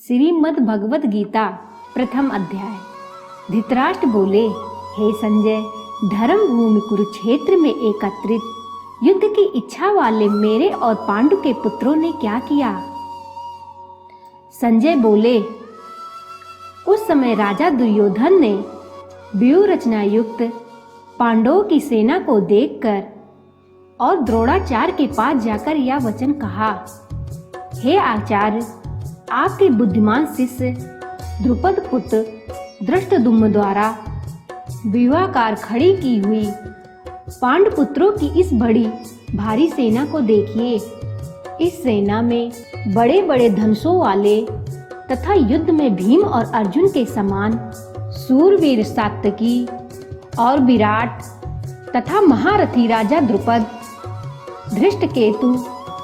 श्रीमद् भगवत गीता प्रथम अध्याय। धृतराष्ट्र बोले, हे संजय, धर्म भूमि कुरुक्षेत्र में एकत्रित युद्ध की इच्छा वाले मेरे और पांडु के पुत्रों ने क्या किया? संजय बोले, उस समय राजा दुर्योधन ने व्यूह रचना युक्त पांडवों की सेना को देखकर और द्रोणाचार्य के पास जाकर यह वचन कहा, हे आचार्य, आपके बुद्धिमान शिष्य द्रुपद पुत्र धृष्टद्युम्न द्वारा विवाहकार खड़ी की हुई पांडुपुत्रों की इस बड़ी भारी सेना को देखिए। इस सेना में बड़े बड़े धनुषों वाले तथा युद्ध में भीम और अर्जुन के समान सूरवीर सात्यकी और विराट तथा महारथी राजा द्रुपद, धृष्टकेतु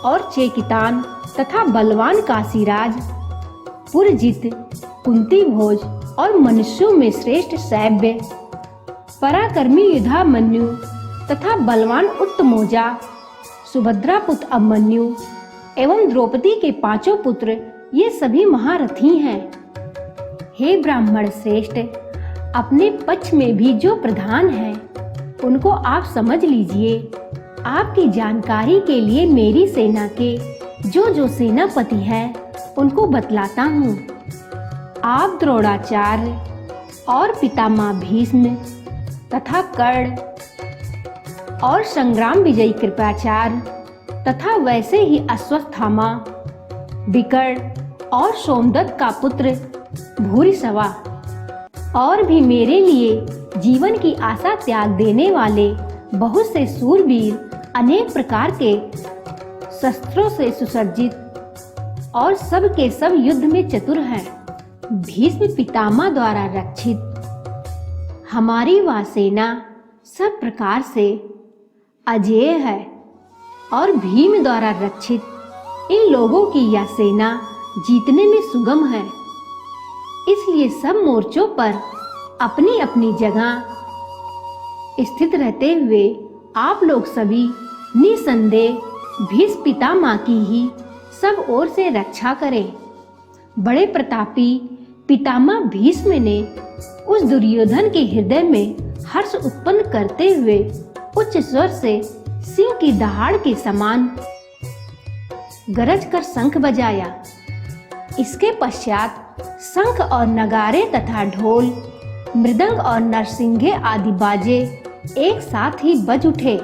और चेकितान तथा बलवान काशीराज, पुरजित, कुंती भोज और मनुष्यों में श्रेष्ठ सैव्य, पराक्रमी युधामन्यु तथा बलवान उत्तमौजा, सुभद्रा पुत्र अभिमन्यु एवं द्रौपदी के पांचों पुत्र, ये सभी महारथी हैं। हे ब्राह्मण श्रेष्ठ, अपने पक्ष में भी जो प्रधान हैं, उनको आप समझ लीजिए। आपकी जानकारी के लिए मेरी सेना के जो सेनापति हैं, उनको बतलाता हूँ। आप द्रोणाचार्य और पितामह भीष्म तथा कर्ण और संग्राम विजयी कृपाचार्य तथा वैसे ही अश्वत्थामा, विकर्ण और सोमदत्त का पुत्र भूरिश्रवा और भी मेरे लिए जीवन की आशा त्याग देने वाले बहुत से शूरवीर, अनेक प्रकार के शस्त्रों से सुसज्जित और सब के सब युद्ध में चतुर हैं। भीष्म पितामह द्वारा रक्षित हमारी वह सेना सब प्रकार से अजेय है और भीम द्वारा रक्षित इन लोगों की यह सेना जीतने में सुगम है। इसलिए सब मोर्चों पर अपनी अपनी जगह स्थित रहते हुए आप लोग सभी निसंदेह भीष्म पितामह की ही सब ओर से रक्षा करें। बड़े प्रतापी पितामह भीष्म ने उस दुर्योधन के हृदय में हर्ष उत्पन्न करते हुए उच्च स्वर से सिंह की दहाड़ के समान गरज कर शंख बजाया। इसके पश्चात शंख और नगारे तथा ढोल, मृदंग और नरसिंगे आदि बाजे एक साथ ही बज उठे।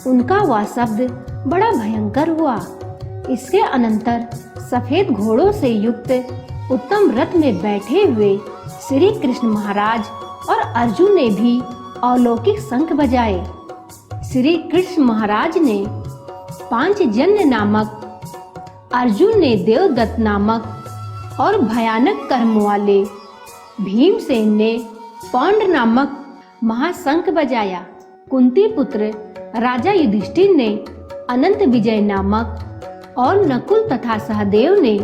उनका वह शब्द बड़ा भयंकर हुआ। इसके अनंतर सफेद घोड़ों से युक्त उत्तम रथ में बैठे हुए श्री कृष्ण महाराज और अर्जुन ने भी अलौकिक शंख बजाए। श्री कृष्ण महाराज ने पांचजन्य नामक, अर्जुन ने देवदत्त नामक और भयानक कर्म वाले, भीमसेन ने पौंड नामक महाशंख बजाया। कुंती पुत्र राजा युधिष्ठिर ने अनंत विजय नामक और नकुल तथा सहदेव ने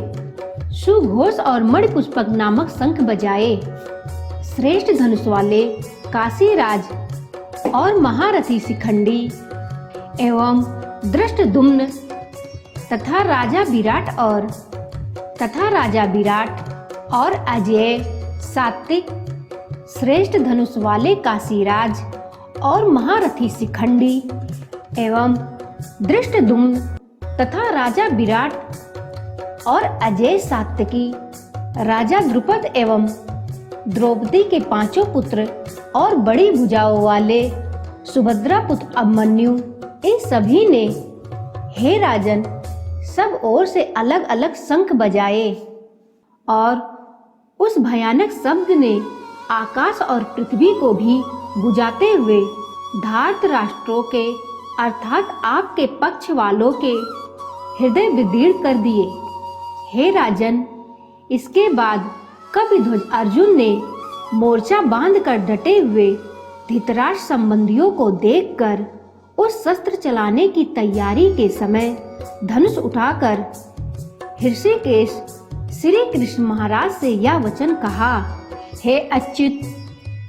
सुघोष और मणिपुष्पक नामक शंख बजाए। श्रेष्ठ धनुष वाले काशीराज और महारथी शिखंडी एवं धृष्टद्युम्न तथा राजा विराट और अजेय, सात्विक, श्रेष्ठ धनुष वाले काशीराज और महारथी शिखंडी एवं धृष्टद्युम्न तथा राजा विराट और अजेय, सात्यकी, राजा द्रुपद एवं द्रौपदी के पांचों पुत्र और बड़ी भुजाओं वाले सुभद्रा पुत्र अभिमन्यु, इन सभी ने, हे राजन, सब ओर से अलग अलग शंख बजाए और उस भयानक शब्द ने आकाश और पृथ्वी को भी गुजाते हुए धार्तराष्ट्रों के अर्थात आपके पक्ष वालों के हृदय विदीर्ण कर दिए। हे राजन, इसके बाद कपिध्वज अर्जुन ने मोर्चा बांधकर डटे हुए धृतराष्ट्र संबंधियों को देखकर उस शस्त्र चलाने की तैयारी के समय धनुष उठाकर हृषिकेश श्री कृष्ण महाराज से यह वचन कहा, हे अच्युत,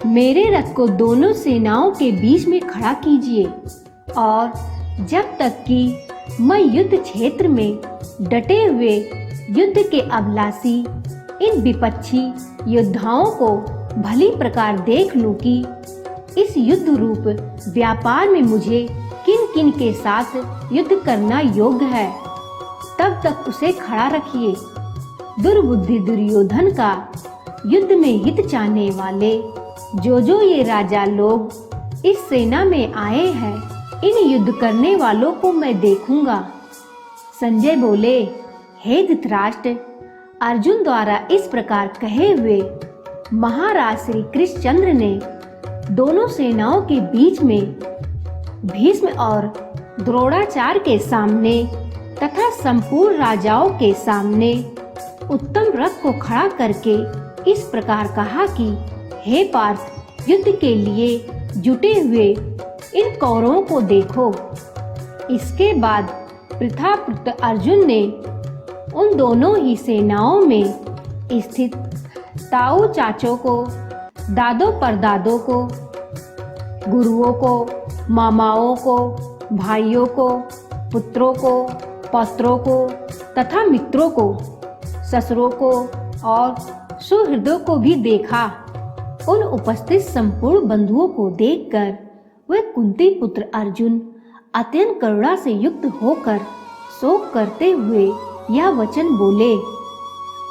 मेरे रथ को दोनों सेनाओं के बीच में खड़ा कीजिए और जब तक कि मैं युद्ध क्षेत्र में डटे हुए युद्ध के अभिलाषी इन विपक्षी योद्धाओं को भली प्रकार देख लूं कि इस युद्ध रूप व्यापार में मुझे किन-किन के साथ युद्ध करना योग्य है। तब तक उसे खड़ा रखिए। दुर्बुद्धि दुर्योधन का युद्ध में हित चाहने वाले जो ये राजा लोग इस सेना में आए हैं, इन युद्ध करने वालों को मैं देखूंगा। संजय बोले, हे धृतराष्ट्र, अर्जुन द्वारा इस प्रकार कहे हुए महाराज श्री कृष्णचंद्र ने दोनों सेनाओं के बीच में भीष्म और द्रोणाचार्य के सामने तथा संपूर्ण राजाओं के सामने उत्तम रथ को खड़ा करके इस प्रकार कहा कि हे पार्थ, युद्ध के लिए जुटे हुए इन कौरवों को देखो। इसके बाद प्रथापुत्र अर्जुन ने उन दोनों ही सेनाओं में स्थित ताऊ चाचों को, दादों परदादों को, गुरुओं को, मामाओं को, भाइयों को, पुत्रों को, पौत्रों को तथा मित्रों को, ससुरों को और सुहृदों को भी देखा। उन उपस्थित संपूर्ण बंधुओं को देखकर वह कुंती पुत्र अर्जुन अत्यंत करुणा से युक्त होकर शोक करते हुए यह वचन बोले।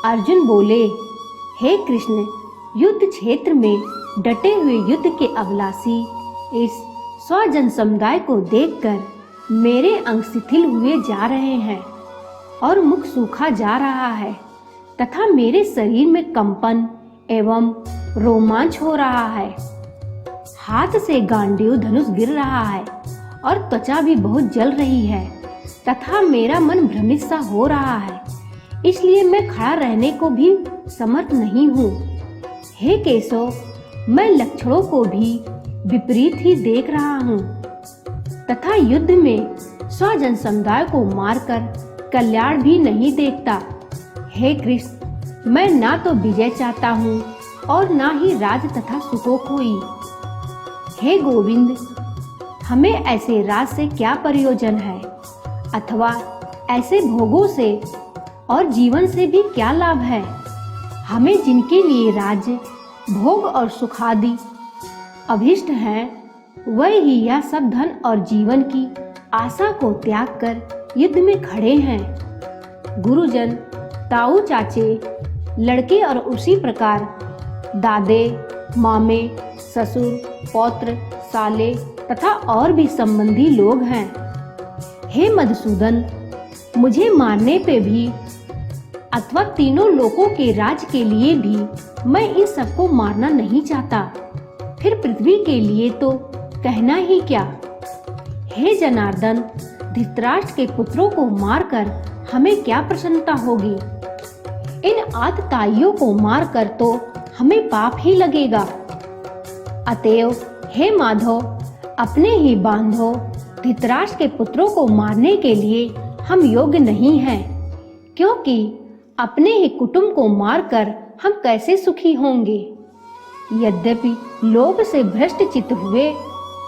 अर्जुन बोले, हे कृष्ण, युद्ध क्षेत्र में डटे हुए युद्ध के अभिलाषी इस स्वजन समुदाय को देखकर मेरे अंग शिथिल हुए जा रहे हैं और मुख सूखा जा रहा है तथा मेरे शरीर में कंपन एवं रोमांच हो रहा है। हाथ से गांडीव धनुष गिर रहा है और त्वचा भी बहुत जल रही है तथा मेरा मन भ्रमित सा हो रहा है, इसलिए मैं खड़ा रहने को भी समर्थ नहीं हूँ। हे केशव, मैं लक्षणों को भी विपरीत ही देख रहा हूँ तथा युद्ध में स्वजन समुदाय को मारकर कल्याण भी नहीं देखता। हे कृष्ण, मैं ना तो विजय चाहता हूँ और ना ही राज तथा सुखोई। हे गोविंद, हमें ऐसे राज से क्या प्रयोजन है अथवा ऐसे भोगों से और जीवन से भी क्या लाभ है। हमें जिनके लिए राज्य, भोग और सुखादि अभिष्ट हैं, वह ही यह सब धन और जीवन की आशा को त्याग कर युद्ध में खड़े हैं। गुरुजन, ताऊ चाचे, लड़के और उसी प्रकार दादे, मामे, ससुर, पौत्र, साले तथा और भी संबंधी लोग हैं। हे मधुसूदन, मुझे मारने पे भी अथवा तीनों लोकों के राज के लिए भी मैं इन सबको मारना नहीं चाहता। फिर पृथ्वी के लिए तो कहना ही क्या। हे जनार्दन, धृतराष्ट्र के पुत्रों को मारकर हमें क्या प्रसन्नता होगी। इन आतताइयों को मारकर तो हमें पाप ही लगेगा। अतएव हे माधव, अपने ही बांधो, धृतराष्ट्र के पुत्रों को मारने के लिए हम योग्य नहीं हैं, क्योंकि अपने ही कुटुंब को मारकर हम कैसे सुखी होंगे। यद्यपि लोभ से भ्रष्ट चित्त हुए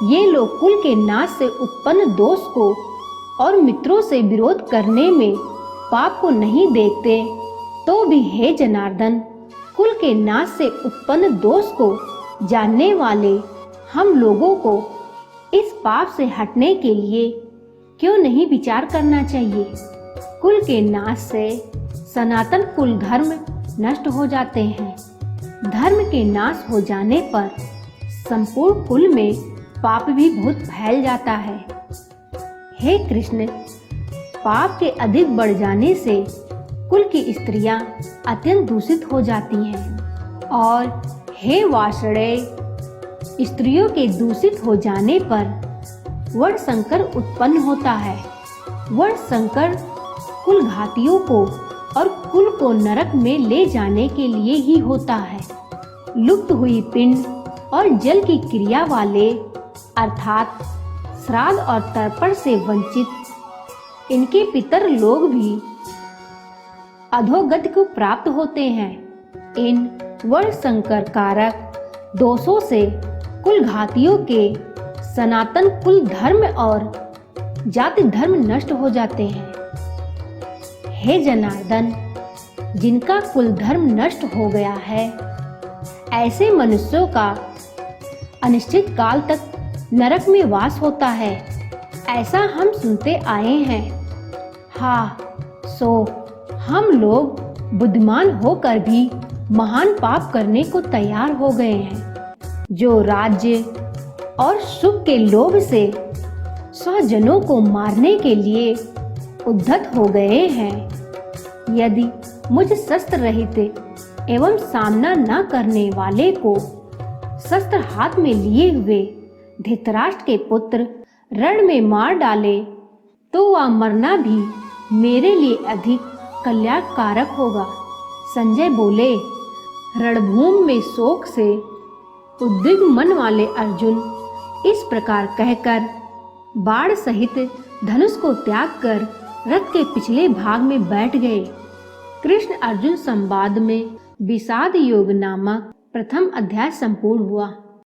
ये लोग कुल के नाश से उत्पन्न दोष को और मित्रों से विरोध करने में पाप को नहीं देखते, तो भी हे जनार्दन, कुल के नाश से उत्पन्न दोष को जानने वाले हम लोगों को इस पाप से हटने के लिए क्यों नहीं विचार करना चाहिए। कुल के नाश से सनातन कुल धर्म नष्ट हो जाते हैं। धर्म के नाश हो जाने पर संपूर्ण कुल में पाप भी बहुत फैल जाता है। हे कृष्ण, पाप के अधिक बढ़ जाने से कुल की स्त्रियां अत्यंत दूषित हो जाती हैं और हे वार्ष्णेय, स्त्रियों के दूषित हो जाने पर वर्ण संकर उत्पन्न होता है। वर्ण संकर कुल घातियों को और कुल को नरक में ले जाने के लिए ही होता है। लुप्त हुई पिंड और जल की क्रिया वाले अर्थात श्राद्ध और तर्पण से वंचित इनके पितर लोग भी अधोगति को प्राप्त होते हैं। इन वर्ण संकर कारक दोषों से कुल घातियों के सनातन कुल धर्म और जाति धर्म नष्ट हो जाते हैं। हे जनार्दन, जिनका कुल धर्म नष्ट हो गया है। ऐसे मनुष्यों का अनिश्चित काल तक नरक में वास होता है, ऐसा हम सुनते आए हैं। हाँ, सो हम लोग बुद्धिमान होकर भी महान पाप करने को तैयार हो गए हैं, जो राज्य और सुख के लोभ से स्वजनों को मारने के लिए उद्धत हो गए हैं। यदि मुझ शस्त्र रहित एवं सामना न करने वाले को शस्त्र हाथ में लिए हुए धृतराष्ट्र के पुत्र रण में मार डाले, तो वह मरना भी मेरे लिए अधिक कल्याणकारक होगा। संजय बोले। रणभूमि में शोक से उद्विग्न मन वाले अर्जुन इस प्रकार कहकर बाण सहित धनुष को त्याग कर रथ के पिछले भाग में बैठ गए। कृष्ण अर्जुन संवाद में विषाद योग नामक प्रथम अध्याय संपूर्ण हुआ।